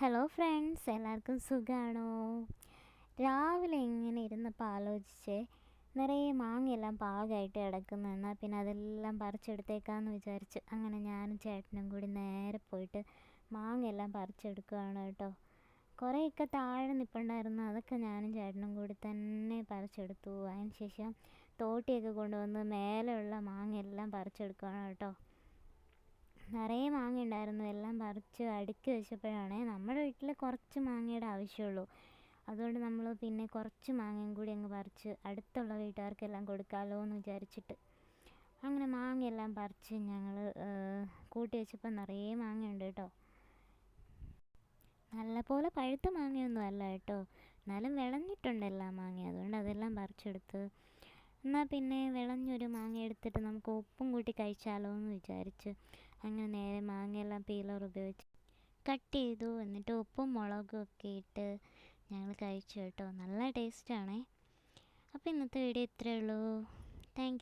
Hello friends, എല്ലാവർക്കും സുഖമാണോ? രാവിലെ ഇങ്ങനെ ഇരുന്നപ്പോൾ ആലോചിച്ചേ, നിറയെ മാങ്ങയെല്ലാം പാകമായിട്ട് കിടക്കുന്നു. എന്നാൽ പിന്നെ അതെല്ലാം പറിച്ചെടുത്തേക്കാമെന്ന് വിചാരിച്ച് അങ്ങനെ ഞാനും ചേട്ടനും കൂടി നേരെ പോയിട്ട് മാങ്ങയെല്ലാം പറിച്ചെടുക്കുകയാണ് കേട്ടോ. കുറേയൊക്കെ താഴെ നിൽപ്പുണ്ടായിരുന്നു, അതൊക്കെ ഞാനും ചേട്ടനും കൂടി തന്നെ പറിച്ചെടുത്തു. അതിന് ശേഷം തോട്ടിയൊക്കെ കൊണ്ടുവന്ന് മേലെയുള്ള മാങ്ങയെല്ലാം പറിച്ചെടുക്കുകയാണ് കേട്ടോ. നിറയെ മാങ്ങ ഉണ്ടായിരുന്നു. എല്ലാം പറിച്ച് അടുക്കി വെച്ചപ്പോഴാണ് നമ്മുടെ വീട്ടിൽ കുറച്ച് മാങ്ങയുടെ ആവശ്യമുള്ളൂ. അതുകൊണ്ട് നമ്മൾ പിന്നെ കുറച്ച് മാങ്ങയും കൂടി അങ്ങ് പറിച്ച് അടുത്തുള്ള വീട്ടുകാർക്കെല്ലാം കൊടുക്കാമല്ലോ എന്ന് വിചാരിച്ചിട്ട് അങ്ങനെ മാങ്ങയെല്ലാം പറിച്ച് ഞങ്ങൾ കൂട്ടി വെച്ചപ്പോൾ നിറയെ മാങ്ങയുണ്ട് കേട്ടോ. നല്ലപോലെ പഴുത്ത മാങ്ങയൊന്നും അല്ല കേട്ടോ, എന്നാലും വിളഞ്ഞിട്ടുണ്ട് എല്ലാ മാങ്ങ. അതുകൊണ്ട് അതെല്ലാം പറിച്ചെടുത്ത് എന്നാൽ പിന്നെ വിളഞ്ഞൊരു മാങ്ങ എടുത്തിട്ട് നമുക്ക് ഉപ്പും കൂട്ടി കഴിച്ചാലോ എന്ന് വിചാരിച്ച് അങ്ങനെ നേരെ മാങ്ങയെല്ലാം പീലർ ഉപയോഗിച്ച് കട്ട് ചെയ്തു. എന്നിട്ട് ഉപ്പും മുളകും ഒക്കെ ഇട്ട് ഞങ്ങൾ കഴിച്ചു കേട്ടോ. നല്ല ടേസ്റ്റാണേ. അപ്പോൾ ഇന്നത്തെ വീഡിയോ ഇത്രയേ ഉള്ളൂ. താങ്ക്